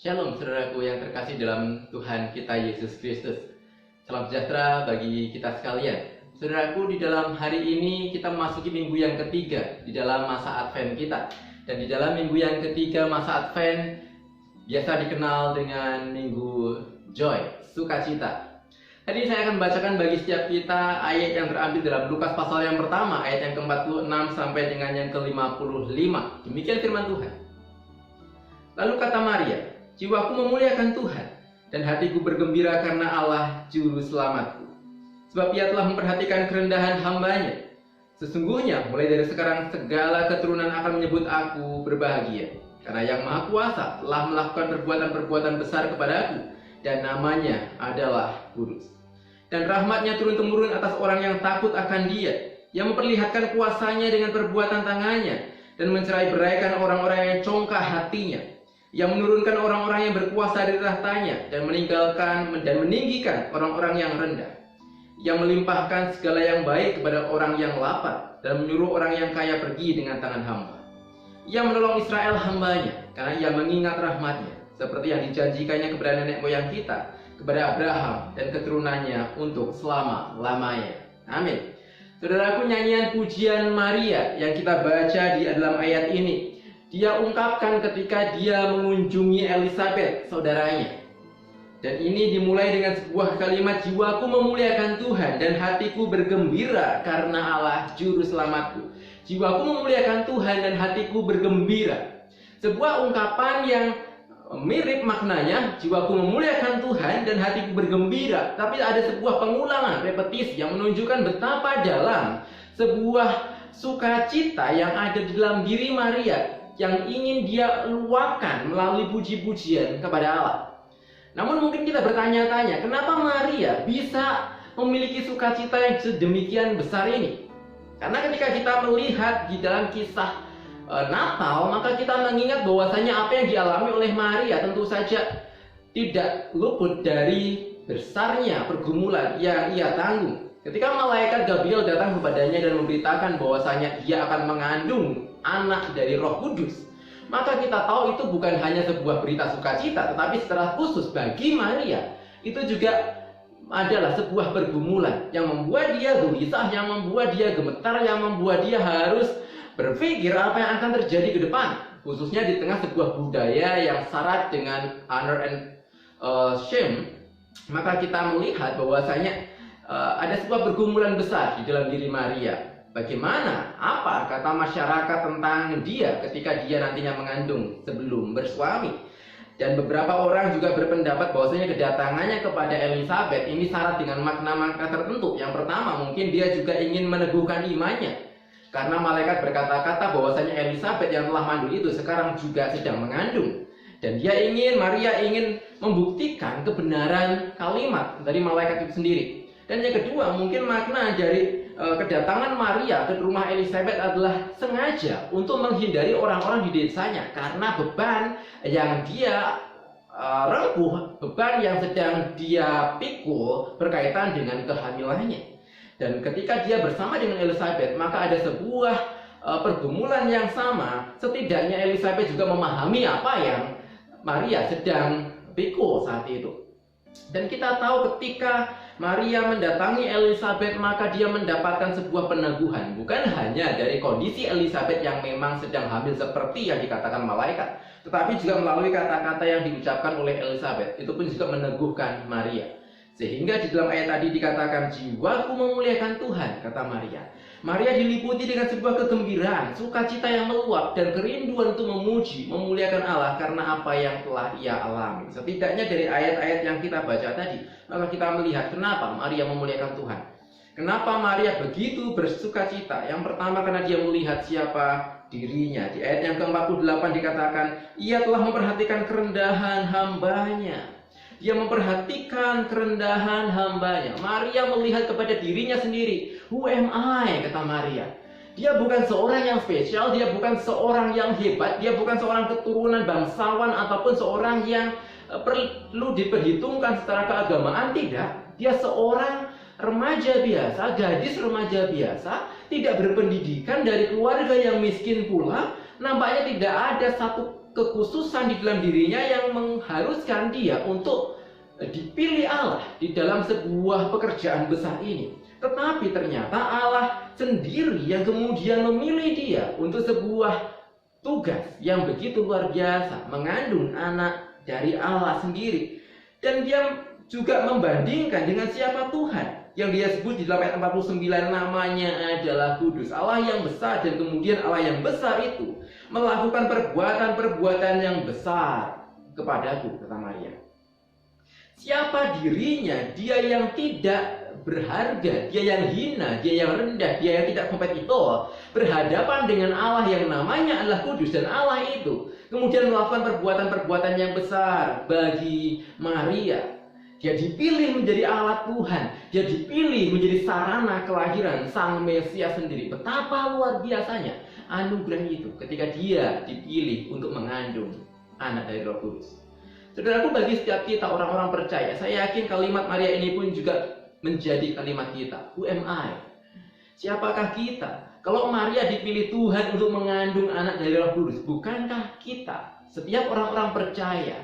Shalom saudaraku yang terkasih dalam Tuhan kita Yesus Kristus. Salam sejahtera bagi kita sekalian. Saudaraku, di dalam hari ini kita memasuki minggu yang ketiga di dalam masa Advent kita. Dan di dalam minggu yang ketiga masa Advent biasa dikenal dengan minggu Joy, sukacita. Hari ini saya akan membacakan bagi setiap kita ayat yang terambil dalam Lukas pasal yang pertama, ayat yang ke-46 sampai dengan yang ke-55. Demikian firman Tuhan. Lalu kata Maria, "Jiwaku memuliakan Tuhan, dan hatiku bergembira karena Allah Juru Selamatku. Sebab Ia telah memperhatikan kerendahan hamba-Nya. Sesungguhnya mulai dari sekarang segala keturunan akan menyebut aku berbahagia, karena Yang Maha Kuasa telah melakukan perbuatan-perbuatan besar kepadaku, dan namanya adalah kudus. Dan rahmat-Nya turun-temurun atas orang yang takut akan Dia, yang memperlihatkan kuasanya dengan perbuatan tangannya, dan mencerai-beraikan orang-orang yang congkak hatinya, yang menurunkan orang-orang yang berkuasa dari tahtanya, dan meninggikan orang-orang yang rendah, yang melimpahkan segala yang baik kepada orang yang lapar, dan menyuruh orang yang kaya pergi dengan tangan hamba. Ia menolong Israel hamba-Nya, karena Ia mengingat rahmat-Nya, seperti yang dijanjikannya kepada nenek moyang kita, kepada Abraham dan keturunannya untuk selama-lamanya." Amin. Saudaraku, nyanyian pujian Maria yang kita baca di dalam ayat ini, dia ungkapkan ketika dia mengunjungi Elizabeth, saudaranya. Dan ini dimulai dengan sebuah kalimat, "Jiwaku memuliakan Tuhan dan hatiku bergembira karena Allah Juru Selamatku." Jiwaku memuliakan Tuhan dan hatiku bergembira. Sebuah ungkapan yang mirip maknanya, jiwaku memuliakan Tuhan dan hatiku bergembira. Tapi ada sebuah pengulangan, repetisi yang menunjukkan betapa dalam sebuah sukacita yang ada di dalam diri Maria, yang ingin dia luapkan melalui puji-pujian kepada Allah. Namun mungkin kita bertanya-tanya, kenapa Maria bisa memiliki sukacita yang sedemikian besar ini? Karena ketika kita melihat di dalam kisah Natal, maka kita mengingat bahwasanya apa yang dialami oleh Maria tentu saja tidak luput dari besarnya pergumulan yang ia tanggung. Ketika malaikat Gabriel datang kepadanya dan memberitakan bahwasanya dia akan mengandung anak dari Roh Kudus, maka kita tahu itu bukan hanya sebuah berita sukacita, tetapi secara khusus bagi Maria itu juga adalah sebuah pergumulan yang membuat dia gelisah, yang membuat dia gemetar, yang membuat dia harus berpikir apa yang akan terjadi ke depan, khususnya di tengah sebuah budaya yang syarat dengan honor and shame. Maka kita melihat bahwasanya ada sebuah pergumulan besar di dalam diri Maria. Bagaimana, apa kata masyarakat tentang dia ketika dia nantinya mengandung sebelum bersuami. Dan beberapa orang juga berpendapat bahwasanya kedatangannya kepada Elizabeth ini syarat dengan makna-makna tertentu. Yang pertama, mungkin dia juga ingin meneguhkan imannya, karena malaikat berkata-kata bahwasanya Elizabeth yang telah mandul itu sekarang juga sedang mengandung. Dan Maria ingin membuktikan kebenaran kalimat dari malaikat itu sendiri. Dan yang kedua, mungkin makna dari kedatangan Maria ke rumah Elizabeth adalah sengaja untuk menghindari orang-orang di desanya, karena beban yang dia rempuh, beban yang sedang dia pikul berkaitan dengan kehamilannya. Dan ketika dia bersama dengan Elizabeth, maka ada sebuah pergumulan yang sama. Setidaknya Elizabeth juga memahami apa yang Maria sedang pikul saat itu. Dan kita tahu ketika Maria mendatangi Elizabeth, maka dia mendapatkan sebuah peneguhan, bukan hanya dari kondisi Elizabeth yang memang sedang hamil seperti yang dikatakan malaikat, tetapi juga melalui kata-kata yang diucapkan oleh Elizabeth. Itu pun juga meneguhkan Maria. Sehingga di dalam ayat tadi dikatakan, "Jiwaku memuliakan Tuhan," kata Maria. Maria diliputi dengan sebuah kegembiraan, sukacita yang meluap, dan kerinduan untuk memuji, memuliakan Allah karena apa yang telah ia alami. Setidaknya dari ayat-ayat yang kita baca tadi, maka kita melihat kenapa Maria memuliakan Tuhan. Kenapa Maria begitu bersukacita? Yang pertama, karena dia melihat siapa dirinya. Di ayat yang ke-48 dikatakan, "Ia telah memperhatikan kerendahan hamba-Nya." Dia memperhatikan kerendahan hamba-Nya. Maria melihat kepada dirinya sendiri. "Who am I?" kata Maria. Dia bukan seorang yang spesial, dia bukan seorang yang hebat, dia bukan seorang keturunan bangsawan ataupun seorang yang perlu diperhitungkan secara keagamaan. Tidak, dia seorang remaja biasa, gadis remaja biasa, tidak berpendidikan, dari keluarga yang miskin pula. Nampaknya tidak ada satu kekhususan di dalam dirinya yang mengharuskan dia untuk dipilih Allah di dalam sebuah pekerjaan besar ini. Tetapi ternyata Allah sendiri yang kemudian memilih dia untuk sebuah tugas yang begitu luar biasa, mengandung anak dari Allah sendiri. Dan dia juga membandingkan dengan siapa Tuhan yang dia sebut di dalam ayat 49, namanya adalah Kudus, Allah yang besar. Dan kemudian Allah yang besar itu melakukan perbuatan-perbuatan yang besar kepadaku, kata Maria. Siapa dirinya? Dia yang tidak berharga, dia yang hina, dia yang rendah, dia yang tidak kompetitor, berhadapan dengan Allah yang namanya adalah Kudus. Dan Allah itu kemudian melakukan perbuatan-perbuatan yang besar bagi Maria. Dia dipilih menjadi alat Tuhan, dia dipilih menjadi sarana kelahiran Sang Mesias sendiri. Betapa luar biasanya anugerah itu ketika dia dipilih untuk mengandung anak dari Roh Kudus. Saudaraku, bagi setiap kita orang-orang percaya, saya yakin kalimat Maria ini pun juga menjadi kalimat kita. Who am I? Siapakah kita? Kalau Maria dipilih Tuhan untuk mengandung anak dari Roh Kudus, bukankah kita, setiap orang-orang percaya,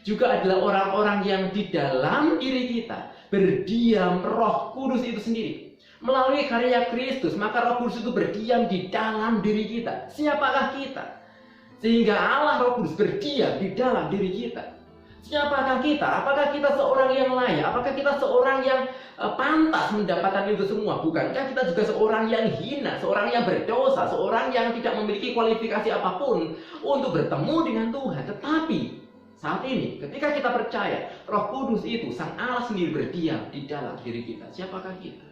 juga adalah orang-orang yang di dalam diri kita berdiam Roh Kudus itu sendiri? Melalui karya Kristus, maka Roh Kudus itu berdiam di dalam diri kita. Siapakah kita? Sehingga Allah Roh Kudus berdiam di dalam diri kita. Siapakah kita? Apakah kita seorang yang layak? Apakah kita seorang yang pantas mendapatkan itu semua? Bukankah kita juga seorang yang hina, seorang yang berdosa, seorang yang tidak memiliki kualifikasi apapun untuk bertemu dengan Tuhan? Tetapi saat ini, ketika kita percaya, Roh Kudus itu, Sang Allah sendiri berdiam di dalam diri kita. Siapakah kita?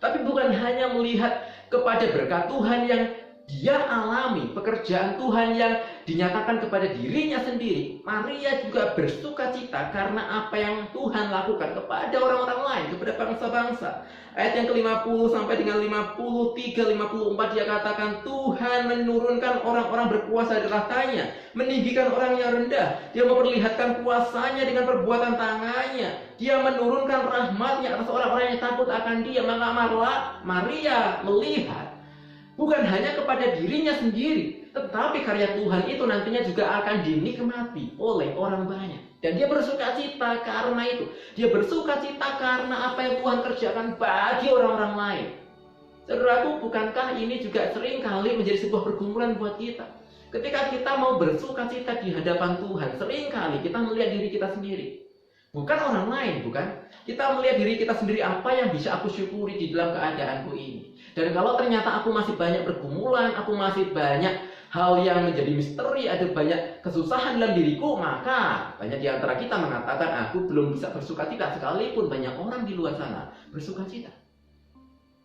Tapi bukan hanya melihat kepada berkat Tuhan yang dia alami, pekerjaan Tuhan yang dinyatakan kepada dirinya sendiri. Maria juga bersuka cita karena apa yang Tuhan lakukan kepada orang-orang lain, kepada bangsa-bangsa. Ayat yang ke-50 sampai dengan 53, 54 dia katakan, Tuhan menurunkan orang-orang berkuasa dari tahtanya, meninggikan orang yang rendah. Dia memperlihatkan kuasanya dengan perbuatan tangannya. Dia menurunkan rahmatnya atas orang-orang yang takut akan dia. Maka Maria melihat bukan hanya kepada dirinya sendiri, tetapi karya Tuhan itu nantinya juga akan dinikmati oleh orang banyak. Dan dia bersuka cita karena itu. Dia bersuka cita karena apa yang Tuhan kerjakan bagi orang-orang lain. Saudaraku, bukankah ini juga sering kali menjadi sebuah pergumulan buat kita? Ketika kita mau bersuka cita di hadapan Tuhan, sering kali kita melihat diri kita sendiri. Bukan orang lain, bukan? Kita melihat diri kita sendiri, apa yang bisa aku syukuri di dalam keadaanku ini. Dan kalau ternyata aku masih banyak pergumulan, aku masih banyak hal yang menjadi misteri, ada banyak kesusahan dalam diriku, maka banyak di antara kita mengatakan aku belum bisa bersuka cita, sekalipun banyak orang di luar sana bersuka cita.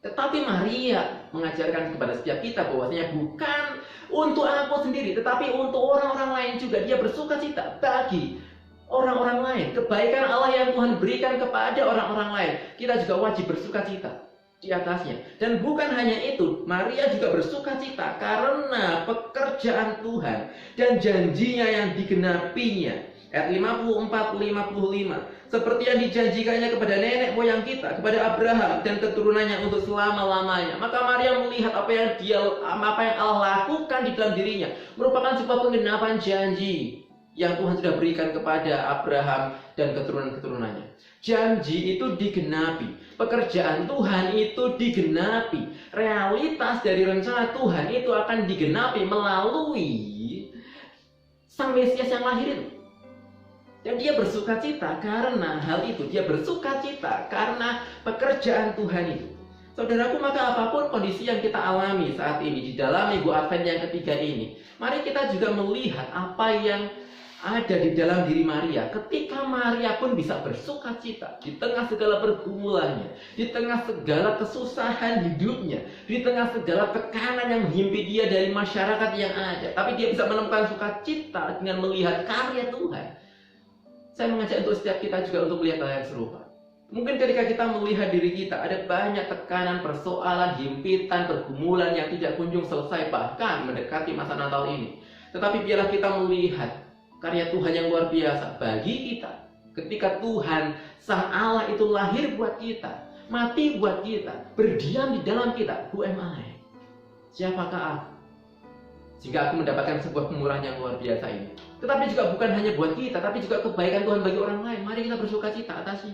Tetapi Maria mengajarkan kepada setiap kita bahwasanya bukan untuk aku sendiri, tetapi untuk orang-orang lain juga. Dia bersuka cita bagi orang-orang lain. Kebaikan Allah yang Tuhan berikan kepada orang-orang lain, kita juga wajib bersuka cita di atasnya. Dan bukan hanya itu, Maria juga bersuka cita karena pekerjaan Tuhan dan janjinya yang digenapinya. Ayat 54-55, seperti yang dijanjikannya kepada nenek moyang kita, kepada Abraham dan keturunannya untuk selama-lamanya. Maka Maria melihat apa yang Allah lakukan di dalam dirinya merupakan sebuah penggenapan janji yang Tuhan sudah berikan kepada Abraham dan keturunan-keturunannya. Janji itu digenapi, pekerjaan Tuhan itu digenapi, realitas dari rencana Tuhan itu akan digenapi melalui Sang Mesias yang lahir itu. Dan dia bersuka cita karena hal itu, dia bersuka cita karena pekerjaan Tuhan itu. Saudaraku, maka apapun kondisi yang kita alami saat ini di dalam Minggu Advent yang ketiga ini, mari kita juga melihat apa yang ada di dalam diri Maria. Ketika Maria pun bisa bersuka cita di tengah segala pergumulannya, di tengah segala kesusahan hidupnya, di tengah segala tekanan yang menghimpit dia dari masyarakat yang ada, tapi dia bisa menemukan sukacita dengan melihat karya Tuhan. Saya mengajak untuk setiap kita juga untuk melihat hal yang serupa. Mungkin ketika kita melihat diri kita, ada banyak tekanan, persoalan, himpitan, pergumulan yang tidak kunjung selesai, bahkan mendekati masa Natal ini. Tetapi biarlah kita melihat karya Tuhan yang luar biasa bagi kita. Ketika Tuhan, Sang Allah itu lahir buat kita, mati buat kita, berdiam di dalam kita. Who am I? Siapakah aku? sehingga aku mendapatkan sebuah kemurahan yang luar biasa ini. Tetapi juga bukan hanya buat kita, tapi juga kebaikan Tuhan bagi orang lain. Mari kita bersuka cita atasnya.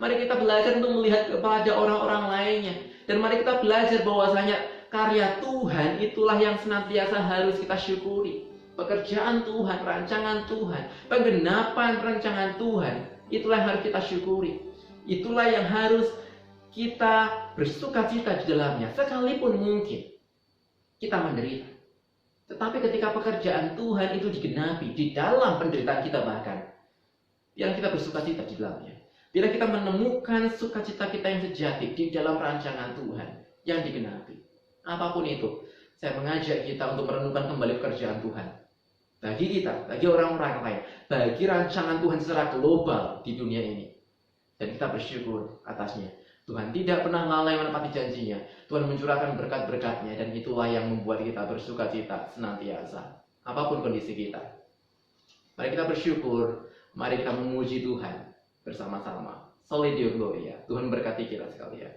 Mari kita belajar untuk melihat kepada orang-orang lainnya. Dan mari kita belajar bahwasanya karya Tuhan itulah yang senantiasa harus kita syukuri. Pekerjaan Tuhan, rancangan Tuhan, penggenapan rancangan Tuhan, itulah yang harus kita syukuri. Itulah yang harus kita bersuka cita di dalamnya. Sekalipun mungkin kita menderita. Tetapi ketika pekerjaan Tuhan itu digenapi di dalam penderitaan kita bahkan, biarlah kita bersuka cita di dalamnya. Biarlah kita menemukan sukacita kita yang sejati di dalam rancangan Tuhan yang digenapi. Apapun itu, saya mengajak kita untuk merenungkan kembali pekerjaan Tuhan. Bagi kita, bagi orang-orang lain, bagi rancangan Tuhan secara global di dunia ini. Dan kita bersyukur atasnya. Tuhan tidak pernah lalai menepati janjinya. Tuhan mencurahkan berkat-berkatnya, dan itulah yang membuat kita bersuka cita senantiasa. Apapun kondisi kita. Mari kita bersyukur, mari kita memuji Tuhan bersama-sama. Soli Deo Gloria. Tuhan berkati kita sekalian.